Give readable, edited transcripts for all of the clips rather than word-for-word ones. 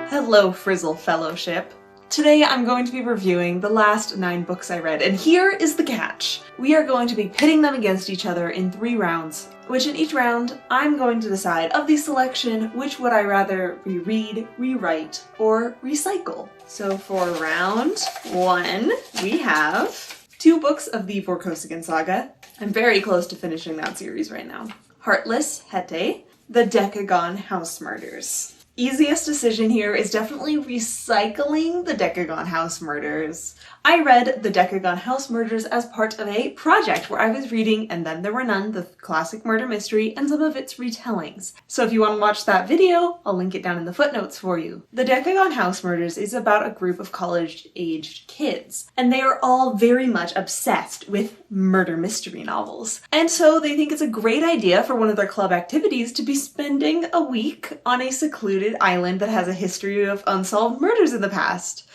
Hello, Frizzle Fellowship. Today I'm going to be reviewing the last 9 books I read, and here is the catch. We are going to be pitting them against each other in 3 rounds, which in each round I'm going to decide of the selection which would I rather reread, rewrite, or recycle. So for round 1, we have 2 books of the 𝐂𝐿𝐄𝐂𝐂𝐏𝐄𝐒 saga. I'm very close to finishing that series right now. Heartless Hette, The Decagon House Murders. Easiest decision here is definitely recycling the Decagon House Murders. I read the Decagon House Murders as part of a project where I was reading And Then There Were None, the classic murder mystery, and some of its retellings. So if you want to watch that video, I'll link it down in the footnotes for you. The Decagon House Murders is about a group of college-aged kids, and they are all very much obsessed with murder mystery novels. And so they think it's a great idea for one of their club activities to be spending a week on a secluded island that has a history of unsolved murders in the past.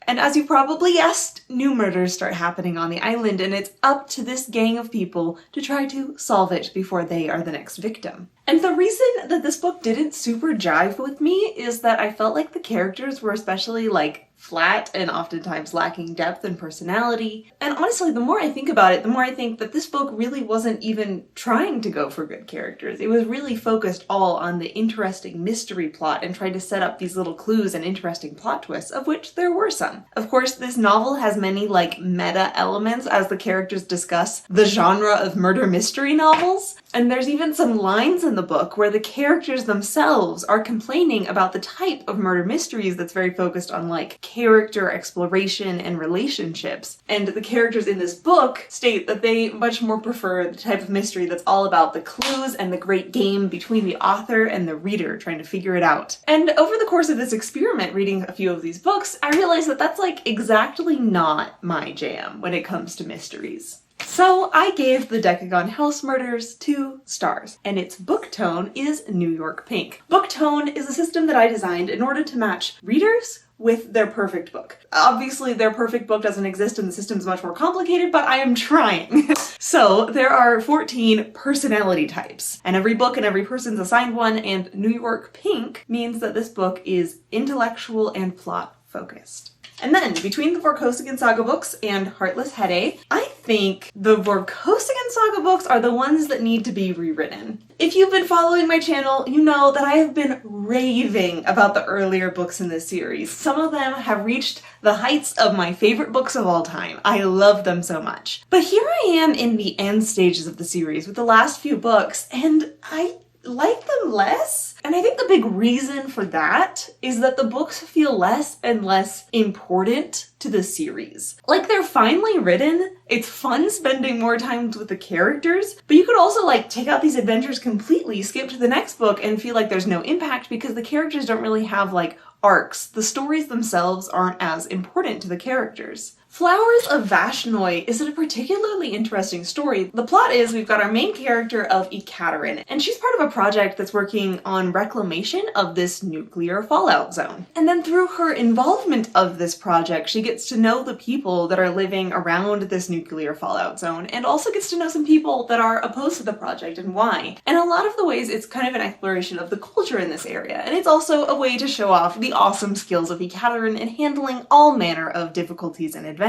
And as you probably guessed, new murders start happening on the island, and it's up to this gang of people to try to solve it before they are the next victim. And the reason that this book didn't super jive with me is that I felt like the characters were especially flat and oftentimes lacking depth and personality. And honestly, the more I think about it, the more I think that this book really wasn't even trying to go for good characters. It was really focused all on the interesting mystery plot and tried to set up these little clues and interesting plot twists, of which there were some. Of course, this novel has many meta elements as the characters discuss the genre of murder mystery novels. And there's even some lines in the book where the characters themselves are complaining about the type of murder mysteries that's very focused on character exploration and relationships. And the characters in this book state that they much more prefer the type of mystery that's all about the clues and the great game between the author and the reader trying to figure it out. And over the course of this experiment, reading a few of these books, I realized that that's exactly not my jam when it comes to mysteries. So I gave the Decagon House Murders 2 stars, and its book tone is New York Pink. Book tone is a system that I designed in order to match readers with their perfect book. Obviously, their perfect book doesn't exist and the system's much more complicated, but I am trying. So there are 14 personality types, and every book and every person's assigned one, and New York Pink means that this book is intellectual and plot focused. And then, between the 𝐂𝐿𝐄𝐂𝐂𝐏𝐄𝐒 saga books and Heartless Hette, I think the 𝐂𝐂𝐂𝐂𝐂𝐂𝐒 saga books are the ones that need to be rewritten. If you've been following my channel, you know that I have been raving about the earlier books in this series. Some of them have reached the heights of my favorite books of all time. I love them so much. But here I am in the end stages of the series with the last few books, and I like them less. And I think the big reason for that is that the books feel less and less important to the series. They're finely written, it's fun spending more time with the characters, but you could also take out these adventures completely, skip to the next book, and feel like there's no impact because the characters don't really have arcs. The stories themselves aren't as important to the characters. Flowers of Vashnoi is a particularly interesting story. The plot is we've got our main character of 𝐂𝐇𝐀𝐏𝐿𝐒, and she's part of a project that's working on reclamation of this nuclear fallout zone. And then through her involvement of this project, she gets to know the people that are living around this nuclear fallout zone, and also gets to know some people that are opposed to the project and why. And a lot of the ways it's kind of an exploration of the culture in this area, and it's also a way to show off the awesome skills of 𝐂𝐂𝐀𝐏𝐿𝒒 in handling all manner of difficulties and adventures.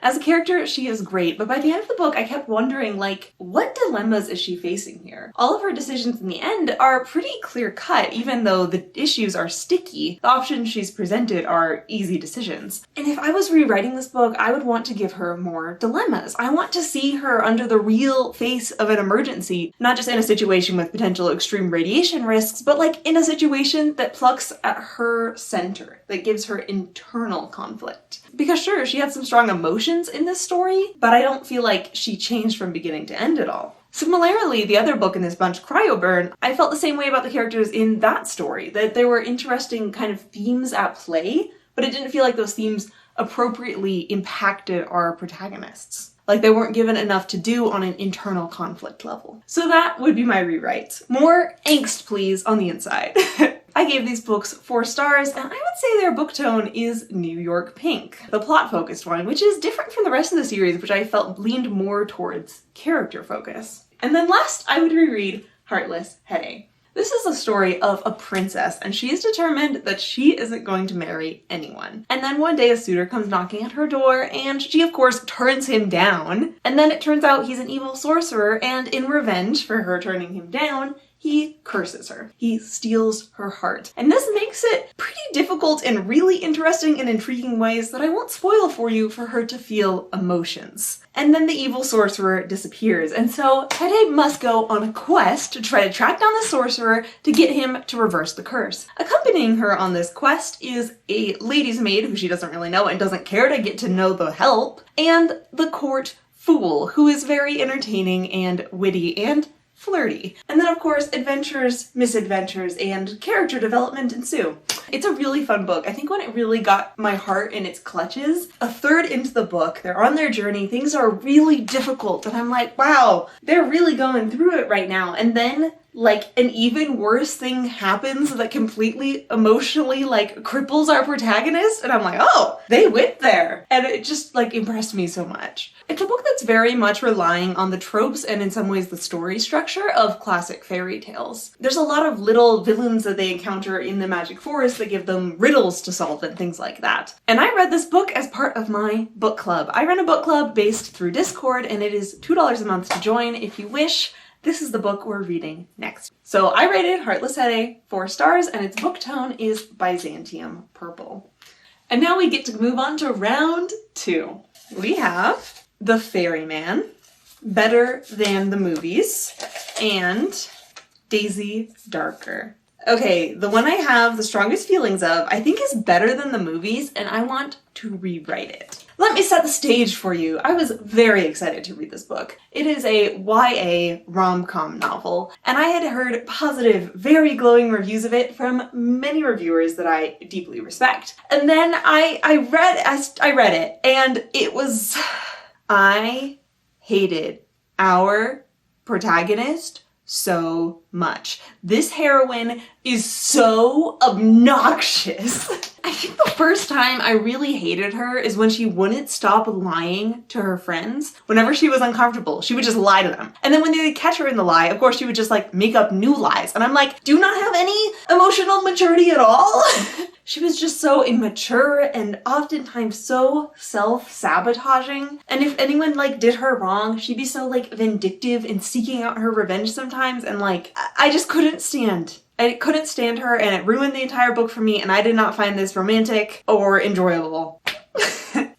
As a character, she is great, but by the end of the book, I kept wondering, what dilemmas is she facing here? All of her decisions in the end are pretty clear-cut, even though the issues are sticky. The options she's presented are easy decisions. And if I was rewriting this book, I would want to give her more dilemmas. I want to see her under the real face of an emergency, not just in a situation with potential extreme radiation risks, but in a situation that plucks at her center, that gives her internal conflict. Because sure, she had some strong emotions in this story, but I don't feel like she changed from beginning to end at all. Similarly, the other book in this bunch, Cryoburn, I felt the same way about the characters in that story, that there were interesting kind of themes at play, but it didn't feel like those themes appropriately impacted our protagonists. They weren't given enough to do on an internal conflict level. So that would be my rewrite. More angst, please, on the inside. I gave these books 4 stars, and I would say their book tone is New York Pink, the plot-focused one, which is different from the rest of the series, which I felt leaned more towards character focus. And then last, I would reread Heartless Hette. This is a story of a princess, and she is determined that she isn't going to marry anyone. And then one day a suitor comes knocking at her door, and she of course turns him down. And then it turns out he's an evil sorcerer, and in revenge for her turning him down, he curses her. He steals her heart. And this makes it pretty difficult in really interesting and intriguing ways that I won't spoil for you for her to feel emotions. And then the evil sorcerer disappears, and so Hette must go on a quest to try to track down the sorcerer to get him to reverse the curse. Accompanying her on this quest is a lady's maid who she doesn't really know and doesn't care to get to know the help, and the court fool, who is very entertaining and witty and flirty. And then of course adventures, misadventures, and character development ensue. It's a really fun book. I think when it really got my heart in its clutches, a third into the book, they're on their journey, things are really difficult, and I'm like, wow, they're really going through it right now. And then like an even worse thing happens that completely emotionally like cripples our protagonist, and I'm like, oh, they went there. And it just like impressed me so much. It's a book that's very much relying on the tropes and in some ways the story structure of classic fairy tales. There's a lot of little villains that they encounter in the magic forest that give them riddles to solve and things like that. And I read this book as part of my book club. I run a book club based through Discord, and it is $2 a month to join if you wish. This is the book we're reading next. So I rated Heartless Hette 4 stars, and its book tone is Byzantium Purple. And now we get to move on to round 2. We have The Ferryman, Better Than the Movies, and Daisy Darker. Okay, the one I have the strongest feelings of, I think is better than the movies, and I want to rewrite it. Let me set the stage for you. I was very excited to read this book. It is a YA rom-com novel, and I had heard positive, very glowing reviews of it from many reviewers that I deeply respect. And then I read it, and it was... I hated our protagonist so much. This heroine is so obnoxious. I think the first time I really hated her is when she wouldn't stop lying to her friends. Whenever she was uncomfortable, she would just lie to them. And then when they would catch her in the lie, of course she would just like make up new lies. And I'm like, do you not have any emotional maturity at all? She was just so immature and oftentimes so self-sabotaging. And if anyone like did her wrong, she'd be so like vindictive and seeking out her revenge sometimes, and like, I just couldn't stand. I couldn't stand her, and it ruined the entire book for me, and I did not find this romantic or enjoyable.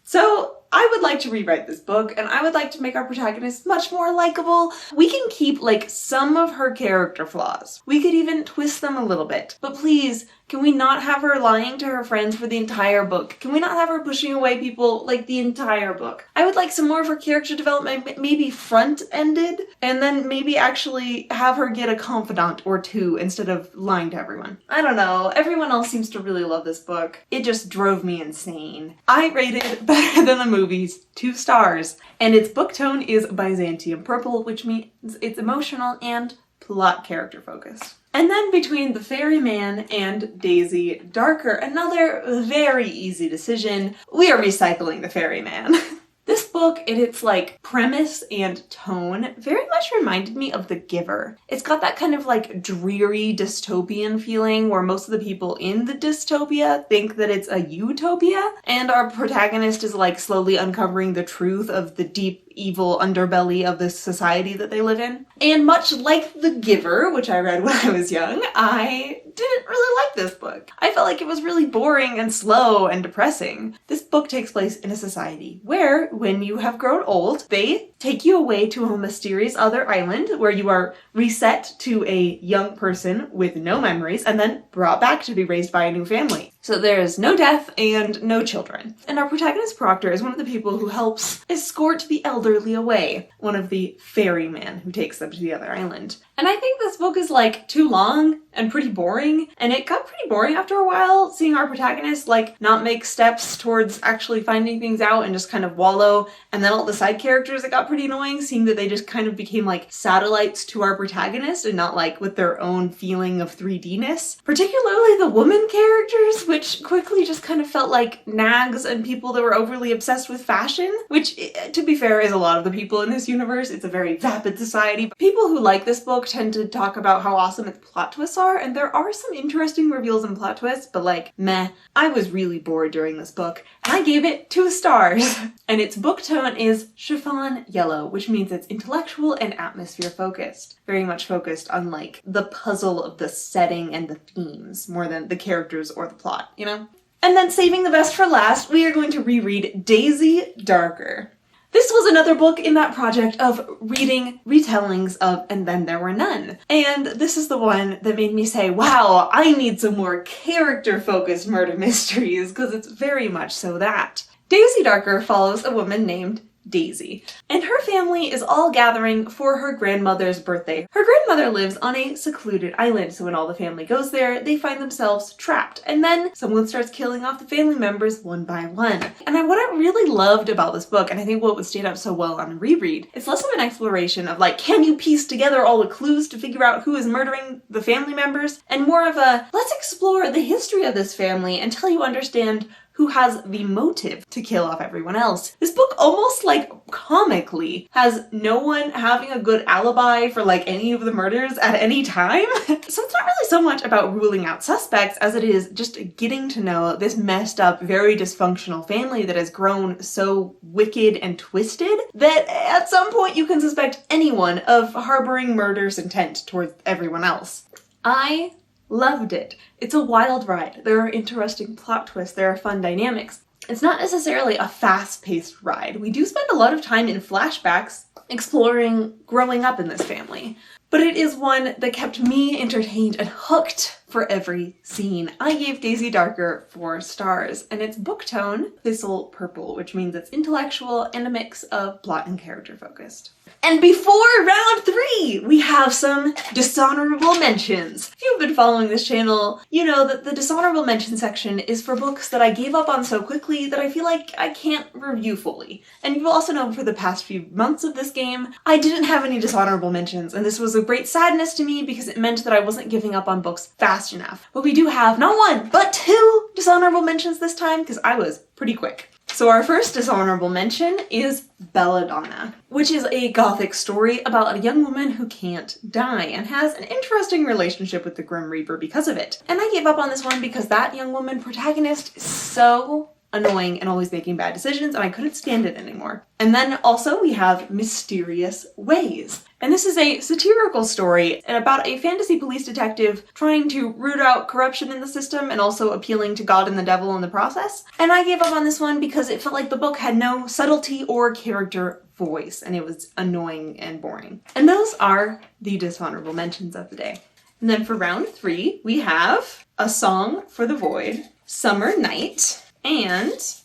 So I would like to rewrite this book, and I would like to make our protagonist much more likable. We can keep like some of her character flaws. We could even twist them a little bit. But please, can we not have her lying to her friends for the entire book? Can we not have her pushing away people like the entire book? I would like some more of her character development, maybe front-ended, and then maybe actually have her get a confidant or two instead of lying to everyone. I don't know, everyone else seems to really love this book. It just drove me insane. I rated Better Than the Movies 2 stars, and its book tone is Byzantium Purple, which means it's emotional and plot character focused. And then between The Ferryman and Daisy Darker, another very easy decision, we are recycling The Ferryman. This book, in its like premise and tone, very much reminded me of The Giver. It's got that kind of like dreary dystopian feeling where most of the people in the dystopia think that it's a utopia, and our protagonist is like slowly uncovering the truth of the deep evil underbelly of this society that they live in. And much like The Giver, which I read when I was young, I didn't really like this book. I felt like it was really boring and slow and depressing. This book takes place in a society where, when you have grown old, they take you away to a mysterious other island where you are reset to a young person with no memories and then brought back to be raised by a new family. So there's no death and no children. And our protagonist Proctor is one of the people who helps escort the elderly away, one of the ferrymen who takes them to the other island. And I think this book is like too long and pretty boring, and it got pretty boring after a while, seeing our protagonist like not make steps towards actually finding things out and just kind of wallow. And then all the side characters, it got pretty annoying, seeing that they just kind of became like satellites to our protagonist and not like with their own feeling of 3D-ness. Particularly the woman characters, which quickly just kind of felt like nags and people that were overly obsessed with fashion, which, to be fair, is a lot of the people in this universe. It's a very vapid society. People who like this book tend to talk about how awesome its plot twists are, and there are some interesting reveals and plot twists, but like, meh. I was really bored during this book, and I gave it 2 stars. And its book tone is chiffon yellow, which means it's intellectual and atmosphere focused. Very much focused on like the puzzle of the setting and the themes more than the characters or the plot, you know? And then saving the best for last, we are going to reread Daisy Darker. This was another book in that project of reading retellings of And Then There Were None. And this is the one that made me say, wow, I need some more character-focused murder mysteries, because it's very much so that. Daisy Darker follows a woman named Daisy, and her family is all gathering for her grandmother's birthday. Her grandmother lives on a secluded island, so when all the family goes there, they find themselves trapped, and then someone starts killing off the family members one by one. And what I really loved about this book, and I think what would stand out so well on a reread, it's less of an exploration of like, can you piece together all the clues to figure out who is murdering the family members, and more of a, let's explore the history of this family until you understand who has the motive to kill off everyone else. This book almost like comically has no one having a good alibi for like any of the murders at any time. So it's not really so much about ruling out suspects as it is just getting to know this messed up, very dysfunctional family that has grown so wicked and twisted that at some point you can suspect anyone of harboring murderous intent towards everyone else. I loved it. It's a wild ride. There are interesting plot twists, there are fun dynamics. It's not necessarily a fast-paced ride. We do spend a lot of time in flashbacks exploring growing up in this family, but it is one that kept me entertained and hooked for every scene. I gave Daisy Darker 4 stars, and its book tone, Thistle Purple, which means it's intellectual and a mix of plot and character focused. And before round 3, we have some dishonorable mentions. If you've been following this channel, you know that the dishonorable mention section is for books that I gave up on so quickly that I feel like I can't review fully. And you also know for the past few months of this game, I didn't have any dishonorable mentions, and this was a great sadness to me because it meant that I wasn't giving up on books fast enough. But we do have not 1, but 2 dishonorable mentions this time because I was pretty quick. So our first dishonorable mention is Belladonna, which is a gothic story about a young woman who can't die and has an interesting relationship with the Grim Reaper because of it. And I gave up on this one because that young woman protagonist is so annoying and always making bad decisions, and I couldn't stand it anymore. And then also we have Mysterious Ways. And this is a satirical story about a fantasy police detective trying to root out corruption in the system and also appealing to God and the devil in the process. And I gave up on this one because it felt like the book had no subtlety or character voice, and it was annoying and boring. And those are the dishonorable mentions of the day. And then for round 3, we have A Song for the Void, Summer Night, and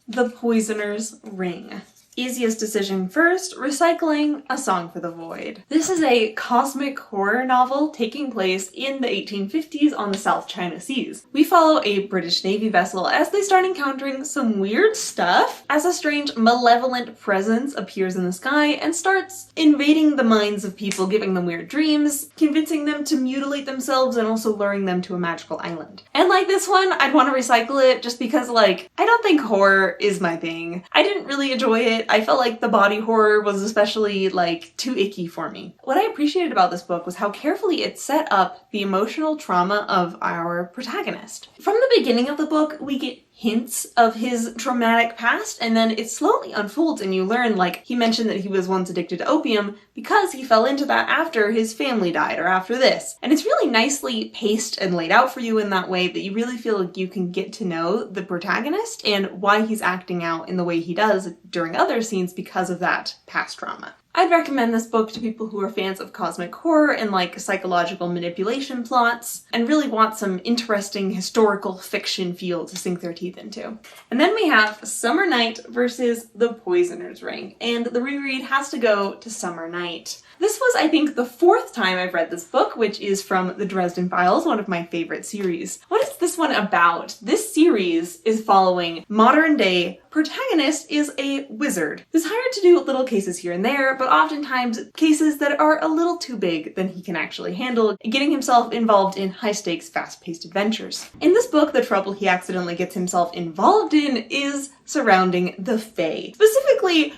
The Poisoner's Ring. Easiest decision first, recycling A Song for the Void. This is a cosmic horror novel taking place in the 1850s on the South China Seas. We follow a British Navy vessel as they start encountering some weird stuff as a strange malevolent presence appears in the sky and starts invading the minds of people, giving them weird dreams, convincing them to mutilate themselves, and also luring them to a magical island. And like this one, I'd want to recycle it just because, like, I don't think horror is my thing. I didn't really enjoy it. I felt like the body horror was especially, like, too icky for me. What I appreciated about this book was how carefully it set up the emotional trauma of our protagonist. From the beginning of the book, we get hints of his traumatic past, and then it slowly unfolds and you learn, like, he mentioned that he was once addicted to opium because he fell into that after his family died or after this. And it's really nicely paced and laid out for you in that way that you really feel like you can get to know the protagonist and why he's acting out in the way he does during other scenes because of that past trauma. I'd recommend this book to people who are fans of cosmic horror and like psychological manipulation plots and really want some interesting historical fiction feel to sink their teeth into. And then we have Summer Night versus The Poisoner's Ring, and the reread has to go to Summer Night. This was, I think, the 4th time I've read this book, which is from the Dresden Files, one of my favorite series. What is this one about? This series is following modern day protagonist is a wizard who's hired to do little cases here and there, but oftentimes cases that are a little too big than he can actually handle, getting himself involved in high-stakes, fast-paced adventures. In this book, the trouble he accidentally gets himself involved in is surrounding the Fae. Specifically,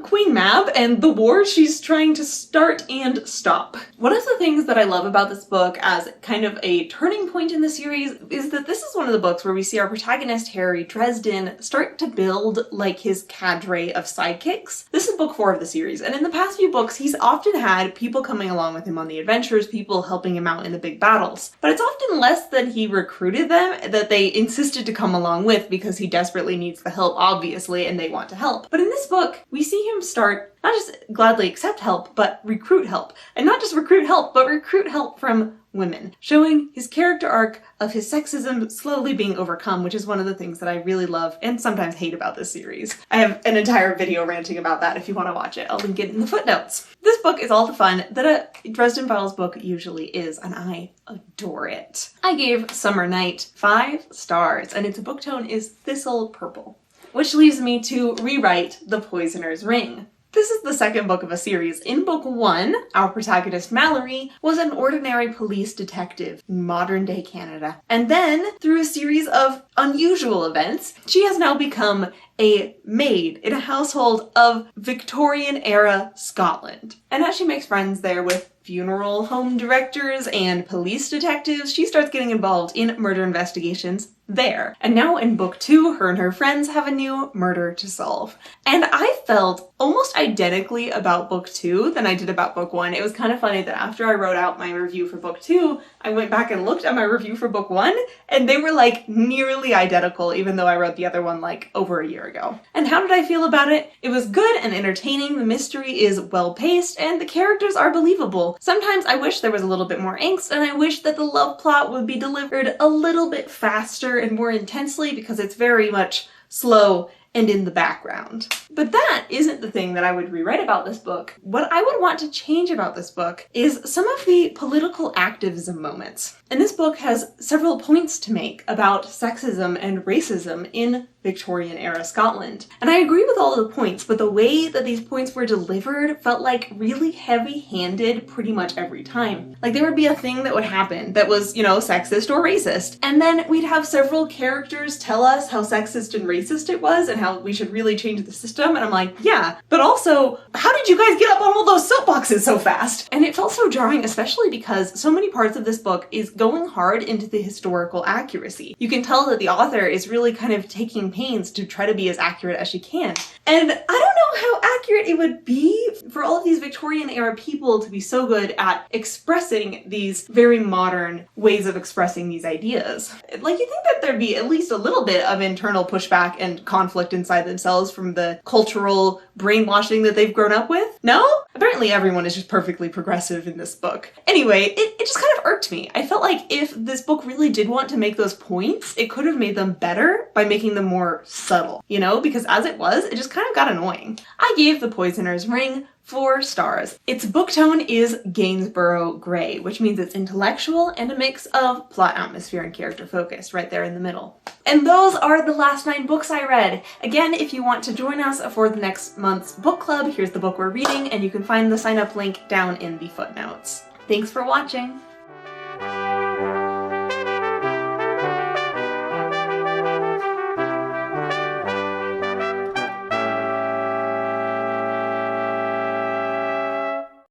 Queen Mab and the war she's trying to start and stop. One of the things that I love about this book as kind of a turning point in the series is that this is one of the books where we see our protagonist Harry Dresden start to build like his cadre of sidekicks. This is book 4 of the series, and in the past few books he's often had people coming along with him on the adventures, people helping him out in the big battles. But it's often less than he recruited them that they insisted to come along with because he desperately needs the help, obviously, and they want to help. But in this book, we see him start not just gladly accept help, but recruit help. And not just recruit help, but recruit help from women, showing his character arc of his sexism slowly being overcome, which is one of the things that I really love and sometimes hate about this series. I have an entire video ranting about that if you want to watch it. I'll link it in the footnotes. This book is all the fun that a Dresden Files book usually is, and I adore it. I gave Summer Night 5 stars, and its book tone is thistle purple. Which leaves me to rewrite The Poisoner's Ring. This is the second book of a series. In book 1, our protagonist Mallory was an ordinary police detective in modern-day Canada. And then, through a series of unusual events, she has now become a maid in a household of Victorian-era Scotland. And as she makes friends there with funeral home directors and police detectives, she starts getting involved in murder investigations there. And now in book 2, her and her friends have a new murder to solve. And I felt almost identically about book 2 than I did about book 1. It was kind of funny that after I wrote out my review for book 2, I went back and looked at my review for book 1, and they were like nearly identical, even though I wrote the other one like over a year ago. And how did I feel about it? It was good and entertaining, the mystery is well paced, and the characters are believable. Sometimes I wish there was a little bit more angst, and I wish that the love plot would be delivered a little bit faster and more intensely, because it's very much slow and in the background. But that isn't the thing that I would rewrite about this book. What I would want to change about this book is some of the political activism moments. And this book has several points to make about sexism and racism in Victorian-era Scotland. And I agree with all of the points, but the way that these points were delivered felt like really heavy-handed pretty much every time. Like there would be a thing that would happen that was, you know, sexist or racist. And then we'd have several characters tell us how sexist and racist it was and how we should really change the system. And I'm like, yeah, but also, how did you guys get up on all those soapboxes so fast? And it felt so jarring, especially because so many parts of this book is going hard into the historical accuracy. You can tell that the author is really kind of taking pains to try to be as accurate as she can. And I don't know how accurate it would be for all of these Victorian era people to be so good at expressing these very modern ways of expressing these ideas. Like, you think that there'd be at least a little bit of internal pushback and conflict inside themselves from the cultural brainwashing that they've grown up with? No? Apparently everyone is just perfectly progressive in this book. Anyway, it just kind of irked me. I felt like if this book really did want to make those points, it could have made them better by making them more subtle, you know? Because as it was, it just kind of got annoying. I gave The Poisoner's Ring 4 stars. Its book tone is Gainsborough Grey, which means it's intellectual and a mix of plot, atmosphere, and character focus right there in the middle. And those are the last 9 books I read. Again, if you want to join us for the next month's book club, here's the book we're reading, and you can find the sign up link down in the footnotes. Thanks for watching!